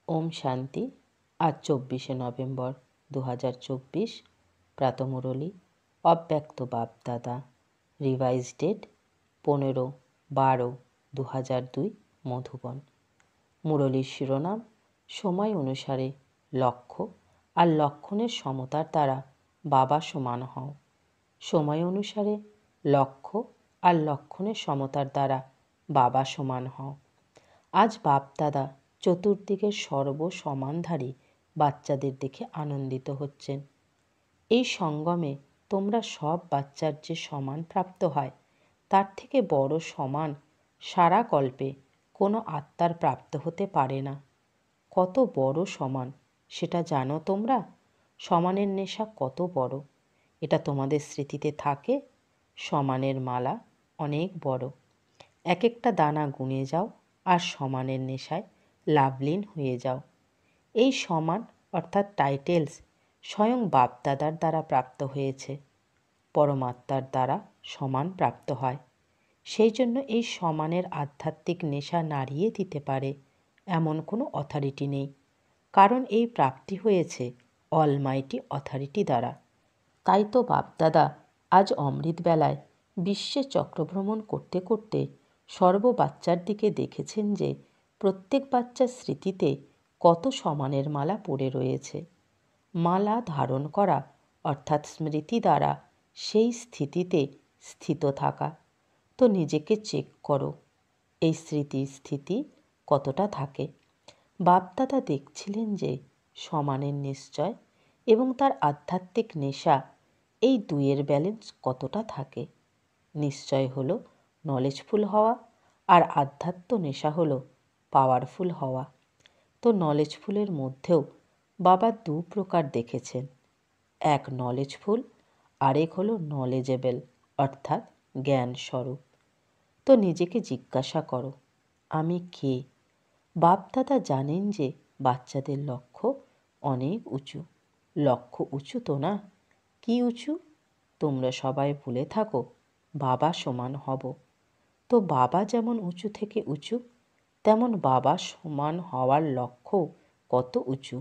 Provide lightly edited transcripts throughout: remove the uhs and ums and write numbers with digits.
ওম শান্তি। আজ 24শে নভেম্বর 2024, প্রাতঃমুরলী, অব্যক্ত বাপদাদা, রিভাইজ ডেট 15/12/2002, মধুবন। মুরলীর শিরোনাম: সময় অনুসারে লক্ষ্য আর লক্ষণের সমতার দ্বারা বাবা সমান হও। সময় অনুসারে লক্ষ্য আর লক্ষণের সমতার দ্বারা বাবা সমান হও। আজ বাপদাদা চতুর্দিকের সর্বসমানধারী বাচ্চাদের দেখে আনন্দিত হচ্ছেন। এই সঙ্গমে তোমরা সব বাচ্চার যে সমান প্রাপ্ত হয়, তার থেকে বড় সমান সারা কল্পে কোনো আত্মার প্রাপ্ত হতে পারে না। কত বড় সমান সেটা জানো তোমরা? সমানের নেশা কত বড়, এটা তোমাদের স্মৃতিতে থাকে। সমানের মালা অনেক বড়। এক একটা দানা গুনে যাও আর সমানের নেশায় লাভলীন হয়ে যাও। এই সমান অর্থাৎ টাইটেলস স্বয়ং বাপদাদার দ্বারা প্রাপ্ত হয়েছে। পরমাত্মার দ্বারা সমান প্রাপ্ত হয়। সেই জন্য এই সমানের আধ্যাত্মিক নেশা নাড়িয়ে দিতে পারে এমন কোনো অথরিটি নেই, কারণ এই প্রাপ্তি হয়েছে অলমাইটি অথরিটি দ্বারা। তাই তো বাপদাদা আজ অমৃতবেলায় বিশ্বে চক্রভ্রমণ করতে করতে সর্ব বাচ্চার দিকে দেখেছেন যে প্রত্যেক বাচ্চার স্মৃতিতে কত সমানের মালা পড়ে রয়েছে। মালা ধারণ করা অর্থাৎ স্মৃতি দ্বারা সেই স্থিতিতে স্থিত থাকা। তো নিজেকে চেক করো, এই স্মৃতির স্থিতি কতটা থাকে। বাপদাদা দেখছিলেন যে সমানের নিশ্চয় এবং তার আধ্যাত্মিক নেশা, এই দুইয়ের ব্যালেন্স কতটা থাকে। নিশ্চয় হলো নলেজফুল হওয়া, আর আধ্যাত্ম নেশা হলো পাওয়ারফুল হওয়া। তো নলেজফুলের মধ্যেও বাবা দু প্রকার দেখেছেন, এক নলেজফুল, আরেক হলো নলেজেবল অর্থাৎ জ্ঞান স্বরূপ। তো নিজেকে জিজ্ঞাসা করো, আমি কে? বাপদাদা জানেন যে বাচ্চাদের লক্ষ্য অনেক উঁচু। লক্ষ্য উঁচু তো না? কি উঁচু? তোমরা সবাই বলে থাকো বাবা সমান হব। তো বাবা যেমন উঁচু থেকে উঁচু, তেমন বাবা সমান হওয়ার লক্ষ্য কত উঁচু।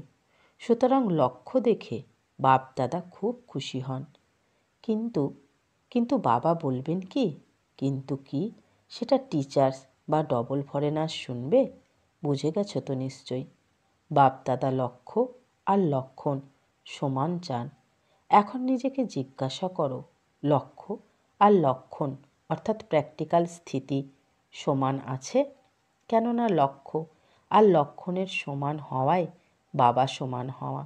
সুতরাং লক্ষ্য দেখে বাপদাদা খুব খুশি হন। কিন্তু বাবা বলবেন কি? কিন্তু কি? সেটা টিচার্স বা ডবল ফরেনার্স শুনবে? বুঝে গেছো তো নিশ্চয়ই। বাপদাদা লক্ষ্য আর লক্ষণ সমান চান। এখন নিজেকে জিজ্ঞাসা করো, লক্ষ্য আর লক্ষণ অর্থাৎ প্র্যাকটিক্যাল স্থিতি সমান আছে? কেননা লক্ষ্য আর লক্ষণের সমান হওয়ায় বাবা সমান হওয়া।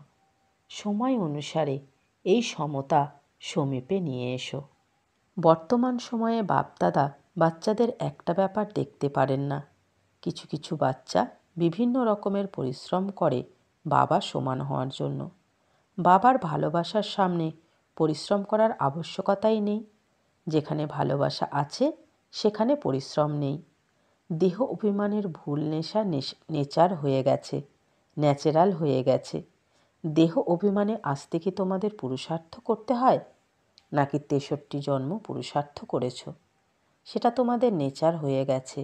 সময় অনুসারে এই সমতা সমীপে নিয়ে এসো। বর্তমান সময়ে বাপদাদা বাচ্চাদের একটা ব্যাপার দেখতে পারেন না। কিছু কিছু বাচ্চা বিভিন্ন রকমের পরিশ্রম করে বাবা সমান হওয়ার জন্য। বাবার ভালোবাসার সামনে পরিশ্রম করার আবশ্যকতাই নেই। যেখানে ভালোবাসা আছে সেখানে পরিশ্রম নেই। দেহ অভিমানের ভুল নেশা নেচার হয়ে গেছে, ন্যাচারাল হয়ে গেছে। দেহ অভিমানে আসতে কি তোমাদের পুরুষার্থ করতে হয়, নাকি 63 জন্ম পুরুষার্থ করেছ? সেটা তোমাদের নেচার হয়ে গেছে,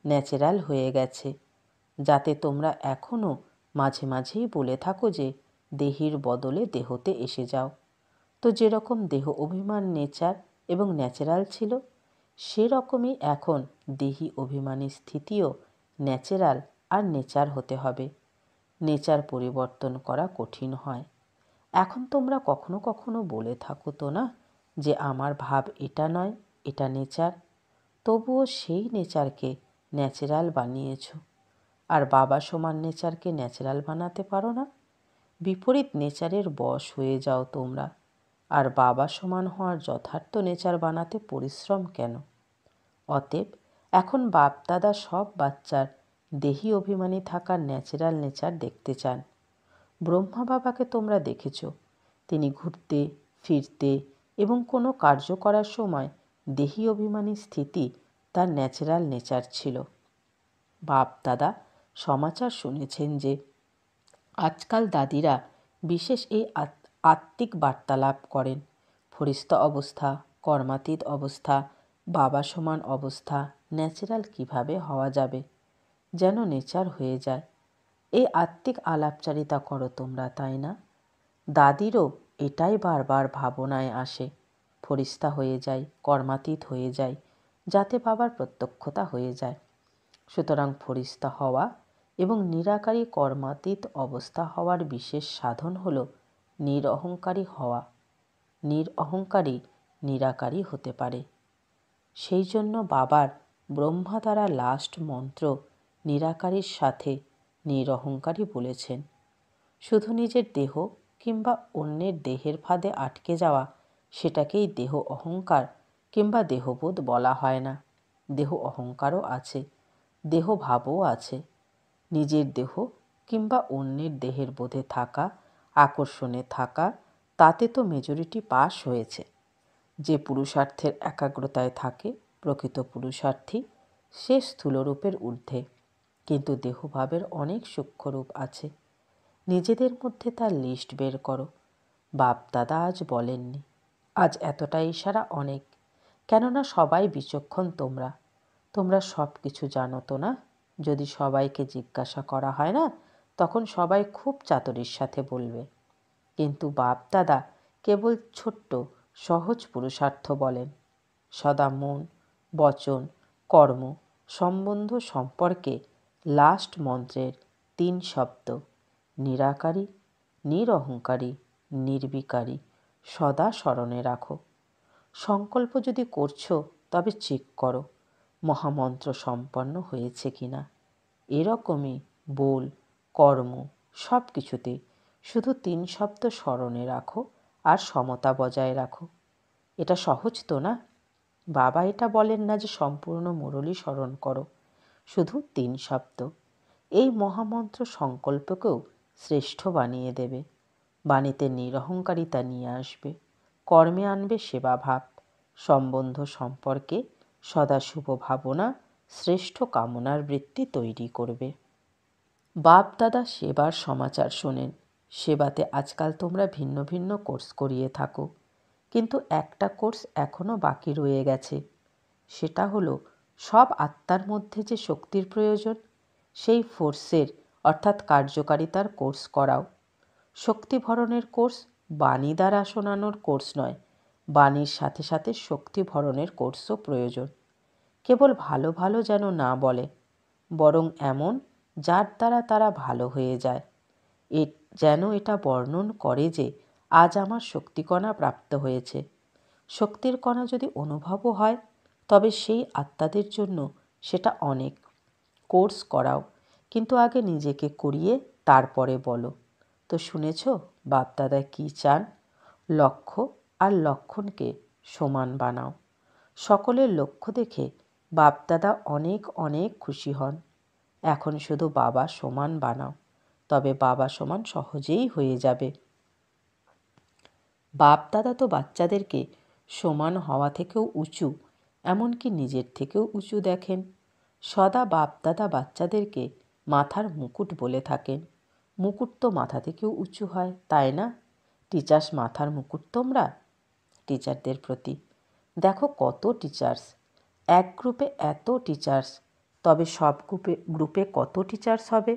ন্যাচারাল হয়ে গেছে, যাতে তোমরা এখনও মাঝে মাঝেই বলে থাকো যে দেহির বদলে দেহতে এসে যাও। তো যেরকম দেহ অভিমান নেচার এবং ন্যাচারাল ছিল, সেরকমই এখন দেহি অভিমানী স্থিতিও ন্যাচারাল আর নেচার হতে হবে। নেচার পরিবর্তন করা কঠিন হয়। এখন তোমরা কখনো কখনো বলে থাকো তো না যে আমার ভাব এটা নয়, এটা নেচার। তবুও সেই নেচারকে ন্যাচারাল বানিয়েছ। আর বাবা সমান নেচারকে ন্যাচারাল বানাতে পারো না। বিপরীত নেচারের বশ হয়ে যাও তোমরা। আর বাবা সমান হওয়ার যথার্থ নেচার বানাতে পরিশ্রম কেন? অতএব এখন বাপদাদা সব বাচ্চার দেহি অভিমানী থাকার ন্যাচারাল নেচার দেখতে চান। ব্রহ্মা বাবাকে তোমরা দেখেছ, তিনি ঘুরতে ফিরতে এবং কোনো কার্য করার সময় দেহি অভিমানী স্থিতি তার ন্যাচারাল নেচার ছিল। বাপদাদা সমাচার শুনেছেন যে আজকাল দাদিরা বিশেষ এই আত্মিক বার্তালাপ করেন। ফরিস্তা অবস্থা, কর্মাতীত অবস্থা, বাবা সমান অবস্থা ন্যাচারাল কিভাবে হওয়া যাবে? যেন নেচার হয়ে যায়। এই আত্মিক আলাপচারিতা করো তোমরা, তাই না? দাদিরও এটাই বারবার ভাবনায় আসে, ফরিস্তা হয়ে যায়, কর্মাতীত হয়ে যায়, যাতে বাবার প্রত্যক্ষতা হয়ে যায়। সুতরাং ফরিস্তা হওয়া এবং নিরাকারী কর্মাতীত অবস্থা হওয়ার বিশেষ সাধন হল নিরঅহংকারী হওয়া। নিরঅহংকারী নিরাকারী হতে পারে। সেই জন্য বাবার ব্রহ্মা দ্বারা লাস্ট মন্ত্র নিরাকারীর সাথে নিরঅহংকারী বলেছেন। শুধু নিজের দেহ কিংবা অন্যের দেহের ফাঁদে আটকে যাওয়া, সেটাকেই দেহ অহংকার কিংবা দেহবোধ বলা হয় না। দেহ অহংকারও আছে, দেহ ভাবও আছে। নিজের দেহ কিংবা অন্যের দেহের বোধে থাকা, আকর্ষণে থাকা, তাতে তো মেজরিটি পাস হয়েছে। যে পুরুষার্থের একাগ্রতায় থাকে প্রকৃত পুরুষার্থী, সে স্থূলরূপের ঊর্ধ্বে। কিন্তু দেহভাবের অনেক সূক্ষ্মরূপ আছে। নিজেদের মধ্যে তার লিস্ট বের করো। বাপদাদা আজ বলেননি, আজ এতটা ইশারা অনেক। কেননা সবাই বিচক্ষণ তোমরা। তোমরা সব কিছু জানো তো না? যদি সবাইকে জিজ্ঞাসা করা হয় না, তখন সবাই খুব চাতুরীর সাথে বলবে। কিন্তু বাপদাদা কেবল ছোট্ট সহজ পুরুষার্থ বলেন। সদা মন, বচন, কর্ম, সম্বন্ধ সম্পর্কে লাস্ট মন্ত্রের 3 শব্দ নিরাকারী, নিরঅহংকারী, নির্বিকারী সদা স্মরণে রাখো। সংকল্প যদি করছো তবে চেক করো মহামন্ত্র সম্পন্ন হয়েছে কিনা। এরকমই বল, কর্ম, সব কিছুতে শুধু 3 শব্দ স্মরণে রাখো আর সমতা বজায় রাখো। এটা সহজ তো না? বাবা এটা বলেন না যে সম্পূর্ণ মুরলী স্মরণ করো, শুধু 3 শব্দ। এই মহামন্ত্র সংকল্পকেও শ্রেষ্ঠ বানিয়ে দেবে। বাণীতে নিরহংকারিতা নিয়ে আসবে, কর্মে আনবে সেবাভাব, সম্বন্ধ সম্পর্কে সদাশুভ ভাবনা, শ্রেষ্ঠ কামনার বৃত্তি তৈরি করবে। বাপ দাদা সেবার সমাচার শোনেন। সেবাতে আজকাল তোমরা ভিন্ন ভিন্ন কোর্স করিয়ে থাকো, কিন্তু একটা কোর্স এখনও বাকি রয়ে গেছে। সেটা হলো সব আত্মার মধ্যে যে শক্তির প্রয়োজন, সেই ফোর্সের অর্থাৎ কার্যকারিতার কোর্স করাও। শক্তি ভরণের কোর্স বাণী দ্বারা শোনানোর কোর্স নয়, বাণীর সাথে সাথে শক্তি ভরণের কোর্সও প্রয়োজন। কেবল ভালো ভালো যেন না বলে, বরং এমন যার দ্বারা তারা ভালো হয়ে যায়। যেন এটা বর্ণন করে যে আজ আমার শক্তিকণা প্রাপ্ত হয়েছে। শক্তির কণা যদি অনুভবও হয়, তবে সেই আত্মাদের জন্য সেটা অনেক। কোর্স করাও, কিন্তু আগে নিজেকে করিয়ে তারপরে বলো। তো শুনেছ বাপদাদা কী চান? লক্ষ্য আর লক্ষণকে সমান বানাও। সকলের লক্ষ্য দেখে বাপদাদা অনেক অনেক খুশি হন। এখন শুধু বাবা সমান বানাও, তবে বাবা সমান সহজেই হয়ে যাবে। বাপদাদা তো বাচ্চাদেরকে সমান হওয়া থেকেও উঁচু, এমনকি নিজের থেকেও উঁচু দেখেন। সদা বাপদাদা বাচ্চাদেরকে মাথার মুকুট বলে থাকেন। মুকুট তো মাথা থেকেও উঁচু হয়, তাই না? টিচার্স মাথার মুকুট তোমরা। টিচারদের প্রতি দেখো কত টিচার্স, এক গ্রুপে এত টিচার্স, তবে সব গ্রুপে কত টিচার্স হবে?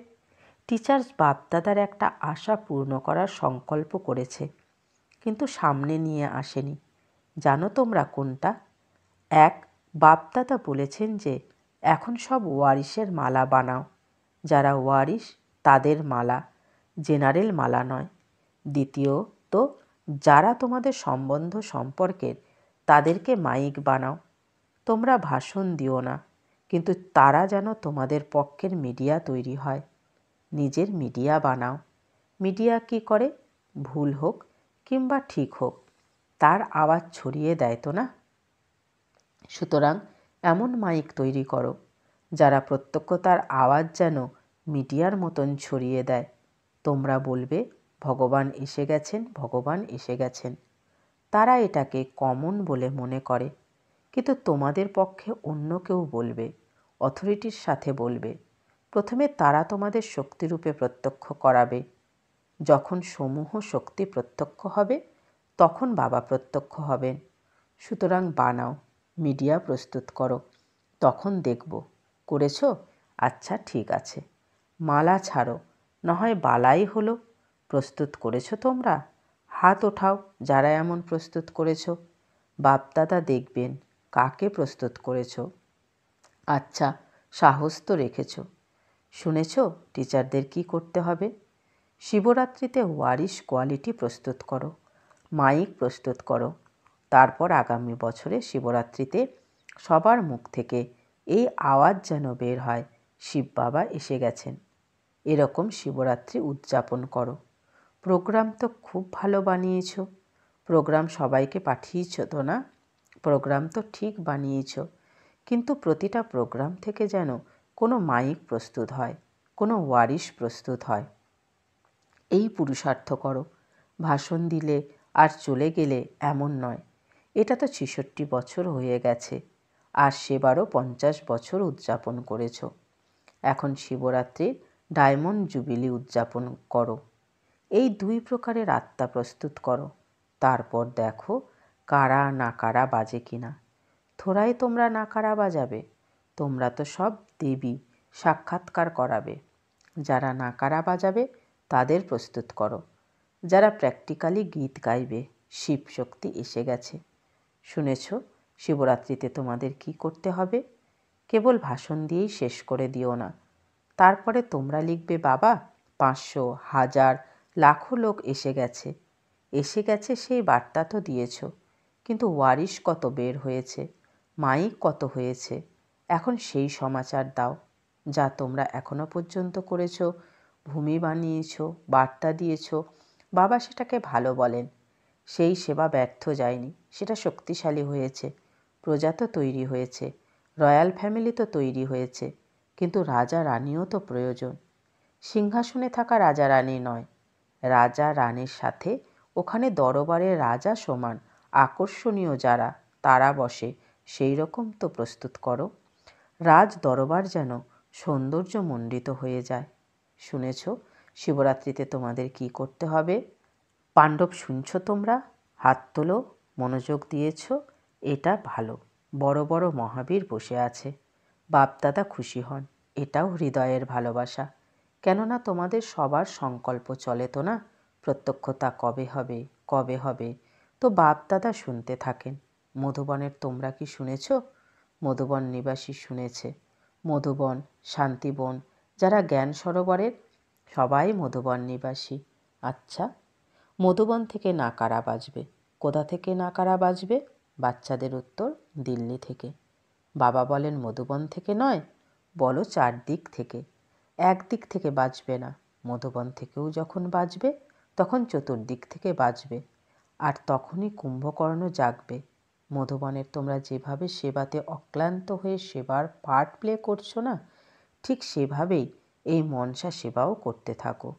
টিচার্স বাপদাদার একটা আশা পূর্ণ করার সংকল্প করেছে, কিন্তু সামনে নিয়ে আসেনি। জানো তোমরা কোনটা? এক, বাপদাদা বলেছেন যে এখন সব ওয়ারিশের মালা বানাও। যারা ওয়ারিশ তাদের মালা, জেনারেল মালা নয়। দ্বিতীয়ত, যারা তোমাদের সম্বন্ধ সম্পর্কের, তাদেরকে মাইক বানাও। তোমরা ভাষণ দিও না, কিন্তু তারা যেন তোমাদের পক্ষের মিডিয়া তৈরি হয়। নিজের মিডিয়া বানাও। মিডিয়া কী করে? ভুল হোক কিংবা ঠিক হোক, তার আওয়াজ ছড়িয়ে দেয় তো না? সুতরাং এমন মাইক তৈরি করো যারা প্রত্যক্ষ তার আওয়াজ যেন মিডিয়ার মতন ছড়িয়ে দেয়। তোমরা বলবে ভগবান এসে গেছেন, ভগবান এসে গেছেন। তারা এটাকে কমন বলে মনে করে, কিন্তু তোমাদের পক্ষে অন্য কেউ বলবে, অথরিটির সাথে বলবে। প্রথমে তারা তোমাদের শক্তিরূপে প্রত্যক্ষ করাবে। যখন সমূহ শক্তি প্রত্যক্ষ হবে, তখন বাবা প্রত্যক্ষ হবেন। সুতরাং বানাও, মিডিয়া প্রস্তুত করো, তখন দেখব। করেছ? আচ্ছা ঠিক আছে। মালা ছাড়ো, না হয় বালাই হলো। প্রস্তুত করেছো তোমরা? হাত ওঠাও যারা এমন প্রস্তুত করেছো। বাপদাদা দেখবেন কাকে প্রস্তুত করেছো। আচ্ছা, সাহস তো রেখেছো। শুনেছ টিচারদের কি করতে হবে? শিবরাত্রিতে ওয়ারিশ কোয়ালিটি প্রস্তুত করো, মাইক প্রস্তুত করো। তারপর আগামী বছরে শিবরাত্রিতে সবার মুখ থেকে এই আওয়াজ যেন বের হয়, শিব বাবা এসে গেছেন। এরকম শিবরাত্রি উদযাপন করো। প্রোগ্রাম তো খুব ভালো বানিয়েছ। প্রোগ্রাম সবাইকে পাঠিয়েছ তো না? প্রোগ্রাম তো ঠিক বানিয়েছ, কিন্তু প্রতিটা প্রোগ্রাম থেকে যেন কোনো মাইক প্রস্তুত হয়, কোনো ওয়ারিশ প্রস্তুত হয়। এই পুরুষার্থ করো। ভাষণ দিলে আর চলে গেলে এমন নয়। এটা তো ৬৬ বছর হয়ে গেছে, আর সেবারও ৫০ বছর উদযাপন করেছ। এখন শিবরাত্রির ডায়মন্ড জুবিলি উদযাপন করো। এই ২ প্রকারের আত্মা প্রস্তুত করো। তারপর দেখো কারা নাকারা বাজে কিনা। থোড়াই তোমরা নাকারা বাজাবে? তোমরা তো সব দেবী, সাক্ষাৎকার করাবে। যারা নাকারা বাজাবে তাদের প্রস্তুত করো। যারা প্র্যাকটিক্যালি গীত গাইবে, শিব শক্তি এসে গেছে। শুনেছ শিবরাত্রিতে তোমাদের কি করতে হবে? কেবল ভাষণ দিয়েই শেষ করে দিও না। তারপরে তোমরা লিখবে, বাবা ৫০০, ১০০০, লাখো লোক এসে গেছে। এসে গেছে সেই বার্তা তো দিয়েছ, কিন্তু ওয়ারিশ কত বের হয়েছে, মাইক কত হয়েছে, এখন সেই সমাচার দাও। যা তোমরা এখনো পর্যন্ত করেছ, ভূমি বানিয়েছ, বার্তা দিয়েছ, বাবা সেটাকে ভালো বলেন। সেই সেবা ব্যর্থ যায়নি, সেটা শক্তিশালী হয়েছে। প্রজা তো তৈরি হয়েছে, রয়্যাল ফ্যামিলি তো তৈরি হয়েছে, কিন্তু রাজা রানীও তো প্রয়োজন। সিংহাসনে থাকা রাজা রানী নয়, রাজা রানীর সাথে ওখানে দরবারের রাজা সমান আকর্ষণীয় যারা, তারা বসে, সেই রকম তো প্রস্তুত করো। রাজ দরবার যেন সৌন্দর্যমণ্ডিত হয়ে যায়। শুনেছ শিবরাত্রিতে তোমাদের কি করতে হবে? পাণ্ডব শুনছ তোমরা? হাত তোলো, মনোযোগ দিয়েছ, এটা ভালো। বড় বড় মহাবীর বসে আছে, বাপদাদা খুশি হন। এটাও হৃদয়ের ভালোবাসা। কেননা তোমাদের সবার সংকল্প চলে তো না, প্রত্যক্ষতা কবে হবে, কবে হবে, তো বাপদাদা শুনতে থাকেন। মধুবনের তোমরা কি শুনেছ? মধুবন নিবাসী শুনেছে। মধুবন, শান্তিবন, যারা জ্ঞান সরোবরের, সবাই মধুবন নিবাসী। আচ্ছা, মধুবন থেকে নাকারা বাজবে। কোথা থেকে নাকারা বাজবে? বাচ্চাদের উত্তর, দিল্লি থেকে। বাবা বলেন মধুবন থেকে নয়, বলো ৪ দিক থেকে। একদিক থেকে বাজবে না, মধুবন থেকেও যখন বাজবে তখন চতুর্দিক থেকে বাজবে। আর তখনই কুম্ভকর্ণ জাগবে। মধুবনের তোমরা যেভাবে সেবাতে অক্লান্ত হয়ে সেবার পার্ট প্লে করছো না, ঠিক সেভাবেই এই মনসা সেবাও করতে থাকো।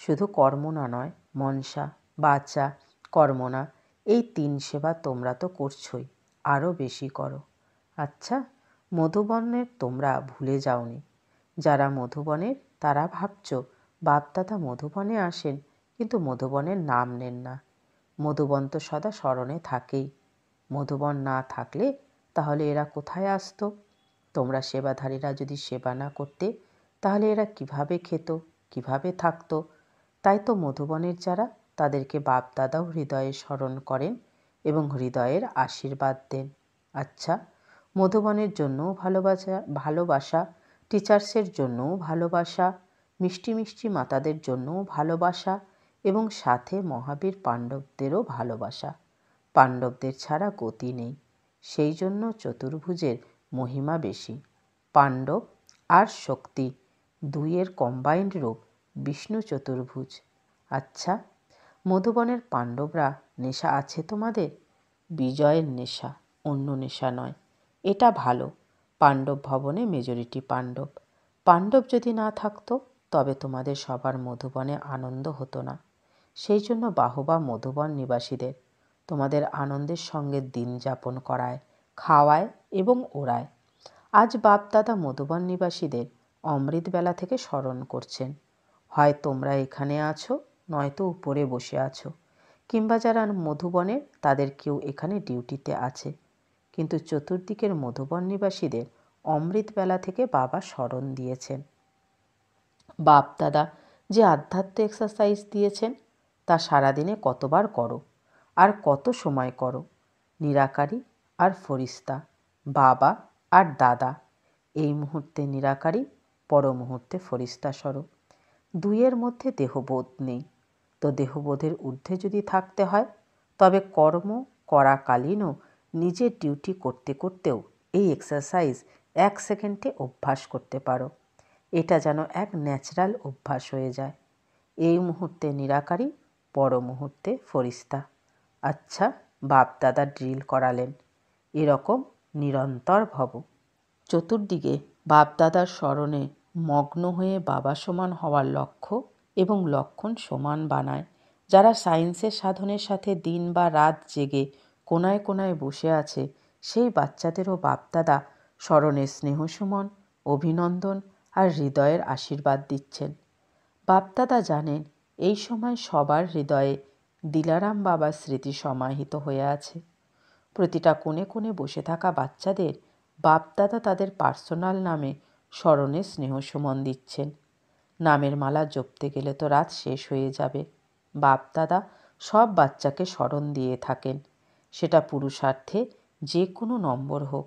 শুধু কর্মনা নয়, মনসা, বাচা, কর্মনা, এই ৩ সেবা তোমরা তো করছোই, আরও বেশি করো। আচ্ছা, মধুবনের তোমরা ভুলে যাওনি। যারা মধুবনের তারা ভাবছ বাপদাদা মধুবনে আসেন, কিন্তু মধুবনের নাম নেন না। মধুবন তো সদা স্মরণে থাকেই। মধুবন না থাকলে তাহলে এরা কোথায় আসতো? তোমরা সেবাধারীরা যদি সেবা না করতে, তাহলে এরা কিভাবে খেত, কিভাবে থাকতো? তাই তো মধুবনের যারা, তাদেরকে বাপদাদাও হৃদয়ে স্মরণ করেন এবং হৃদয়ের আশীর্বাদ দেন। আচ্ছা, মধুবনের জন্যও ভালোবাসা, টিচার্সের জন্যও ভালোবাসা, মিষ্টি মিষ্টি মাতাদের জন্যও ভালোবাসা, এবং সাথে মহাবীর পাণ্ডবদেরও ভালোবাসা। পাণ্ডবদের ছাড়া গতি নেই, সেই জন্য চতুর্ভুজের মহিমা বেশি। পাণ্ডব আর শক্তি, দুইয়ের কম্বাইন্ড রূপ বিষ্ণু চতুর্ভুজ। আচ্ছা, মধুবনের পাণ্ডবরা নেশা আছে তোমাদের? বিজয়ের নেশা, অন্য নেশা নয়। এটা ভালো। পাণ্ডব ভবনে মেজরিটি পাণ্ডব। পাণ্ডব যদি না থাকতো তবে তোমাদের সবার মধুবনে আনন্দ হতো না। সেই জন্য বাহবা মধুবন নিবাসীদের, তোমাদের আনন্দের সঙ্গে দিন যাপন করায়, খাওয়ায় এবং ওড়ায়। আজ বাপদাদা মধুবন নিবাসীদের অমৃতবেলা থেকে স্মরণ করছেন। হয় তোমরা এখানে আছো, নয়তো উপরে বসে আছো, কিংবা যারা মধুবনের তাদের কেউ এখানে ডিউটিতে আছে। কিন্তু চতুর্দিকের মধুবন নিবাসীদের অমৃতবেলা থেকে বাবা স্মরণ দিয়েছেন। বাপদাদা যে আধ্যাত্ম এক্সারসাইজ দিয়েছেন তা সারাদিনে কতবার করো আর কত সময় করো। নিরাকারী আর ফরিস্তা, বাবা আর দাদা, এই মুহূর্তে নিরাকারী, পর মুহূর্তে ফরিস্তা স্বরূপ। দুইয়ের মধ্যে দেহবোধ নেই। তো দেহবোধের ঊর্ধ্বে যদি থাকতে হয় তবে কর্ম করাকালীনও নিজের ডিউটি করতে করতেও এই এক্সারসাইজ 1 সেকেন্ডে অভ্যাস করতে পারো। এটা যেন এক ন্যাচারাল অভ্যাস হয়ে যায়। এই মুহূর্তে নিরাকারী, পর মুহূর্তে ফরিস্তা। আচ্ছা, বাপ দাদা ড্রিল করালেন, এরকম নিরন্তর ভব। চতুর্দিকে বাপদাদার স্মরণে মগ্ন হয়ে বাবা সমান হওয়ার লক্ষ্য এবং লক্ষণ সমান বানায়। যারা সায়েন্সের সাধনের সাথে দিন বা রাত জেগে কোনায় কোনায় বসে আছে, সেই বাচ্চাদেরও বাপদাদা স্মরণে স্নেহসুমন, অভিনন্দন আর হৃদয়ের আশীর্বাদ দিচ্ছেন। বাপদাদা জানেন এই সময় সবার হৃদয়ে দিলারাম বাবার স্মৃতি সমাহিত হয়ে আছে। প্রতিটা কোণে কোণে বসে থাকা বাচ্চাদের বাপদাদা তাদের পার্সোনাল নামে স্মরণে স্নেহসুমন দিচ্ছেন। নামের মালা জপতে গেলে তো রাত শেষ হয়ে যাবে। বাপদাদা সব বাচ্চাকে স্মরণ দিয়ে থাকেন, সেটা পুরুষার্থে যে কোনো নম্বর হোক।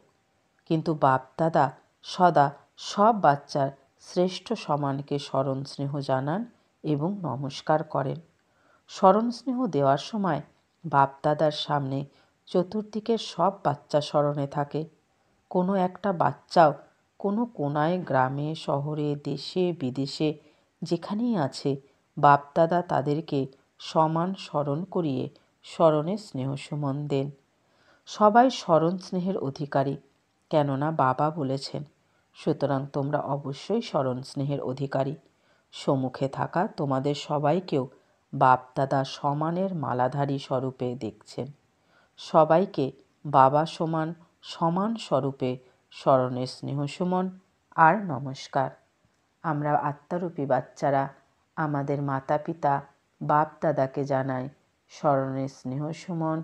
কিন্তু বাপদাদা সদা সব বাচ্চার শ্রেষ্ঠ সমানকে স্মরণ স্নেহ জানান এবং নমস্কার করেন। স্মরণ স্নেহ দেওয়ার সময় বাপদাদার সামনে চতুর্দিকের সব বাচ্চা স্মরণে থাকে। কোনো একটা বাচ্চাও কোনো কোনায়, গ্রামে, শহরে, দেশে, বিদেশে যেখানেই আছে, বাপদাদা তাদেরকে সমান স্মরণ করিয়ে স্মরণে স্নেহসুমন দেন। সবাই স্মরণ স্নেহের অধিকারী, কেননা বাবা বলেছেন। সুতরাং তোমরা অবশ্যই স্মরণ স্নেহের অধিকারী। সম্মুখে থাকা তোমাদের সবাইকেও বাপদাদা সমানের মালাধারী স্বরূপে দেখছেন। সবাইকে বাবা সমান সমান স্বরূপে স্মরণে স্নেহসুমন আর নমস্কার। আমরা আত্মারূপী বাচ্চারা আমাদের মাতা পিতা বাপ দাদাকে জানাই স্মরণে স্নেহসুমন,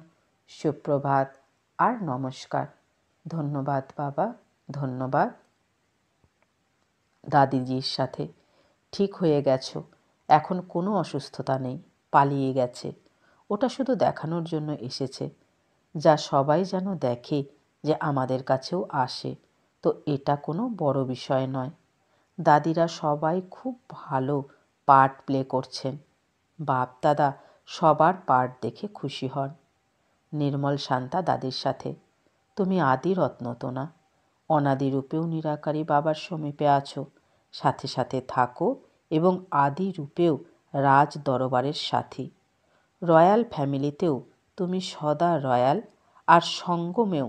সুপ্রভাত আর নমস্কার। ধন্যবাদ বাবা, ধন্যবাদ। দাদিজির সাথে ঠিক হয়ে গেছো, এখন কোনো অসুস্থতা নেই, পালিয়ে গেছে। ওটা শুধু দেখানোর জন্য এসেছে, যা সবাই যেন দেখে যে আমাদের কাছেও আসে। তো এটা কোনো বড় বিষয় নয়। দাদিরা সবাই খুব ভালো পার্ট প্লে করছেন। বাপ দাদা সবার পার্ট দেখে খুশি হন। নির্মল শান্তা দাদির সাথে, তুমি আদি রত্ন তো না, অনাদি রূপেও নিরাকারী বাবার সমীপে আছো, সাথে সাথে থাকো এবং আদি রূপেও রাজ দরবারের সাথী। রয়্যাল ফ্যামিলিতেও তুমি সদা রয়্যাল, আর সঙ্গমেও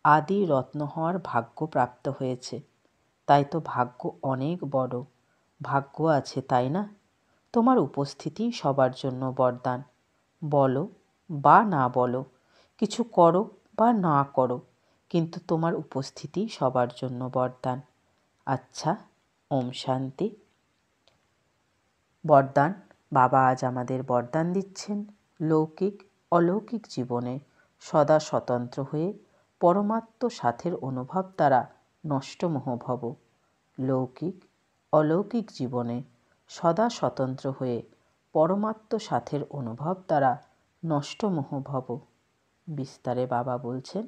আদি রত্ন হওয়ার ভাগ্য প্রাপ্ত হয়েছে। তাই তো ভাগ্য অনেক বড়। ভাগ্য আছে, তাই না? তোমার উপস্থিতি সবার জন্য বরদান। বলো বা না বলো, কিছু করো বা না করো, কিন্তু তোমার উপস্থিতি সবার জন্য বরদান। আচ্ছা, ওম শান্তি। বরদান। বাবা আজ আমাদের বরদান দিচ্ছেন লৌকিক অলৌকিক জীবনে সদা স্বতন্ত্র হয়ে পরমাত্ম সাথের অনুভব দ্বারা নষ্টমোহ ভব। লৌকিক অলৌকিক জীবনে সদা স্বতন্ত্র হয়ে পরমাত্ম সাথের অনুভব দ্বারা নষ্টমোহ ভব। বিস্তারে বাবা বলছেন,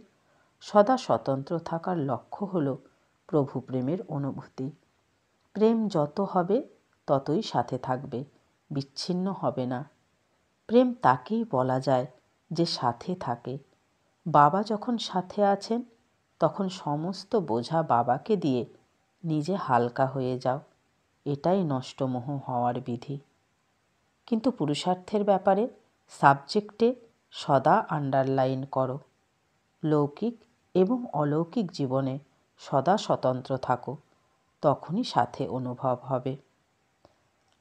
সদা স্বতন্ত্র থাকার লক্ষ্য হল প্রভু প্রেমের অনুভূতি। প্রেম যত হবে ততই সাথে থাকবে, বিচ্ছিন্ন হবে না। প্রেম তাকেই বলা যায় যে সাথে থাকে। বাবা যখন সাথে আছেন তখন সমস্ত বোঝা বাবাকে দিয়ে নিজে হালকা হয়ে যাও। এটাই নষ্টমোহ হওয়ার বিধি। কিন্তু পুরুষার্থের ব্যাপারে সাবজেক্টে সদা আন্ডারলাইন করো, লৌকিক এবং অলৌকিক জীবনে সদা স্বতন্ত্র থাকো, তখনই সাথে অনুভব হবে।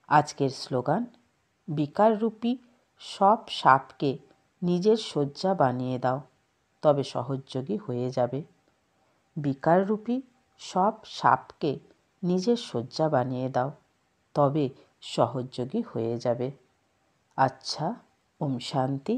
আজকের স্লোগান, বিকাররূপী সব সাপকে নিজের শয্যা বানিয়ে দাও, তবে সহযোগী হয়ে যাবে। বিকাররূপী সব সাপকে নিজের শয্যা বানিয়ে দাও, তবে সহযোগী হয়ে যাবে। আচ্ছা, ওম শান্তি।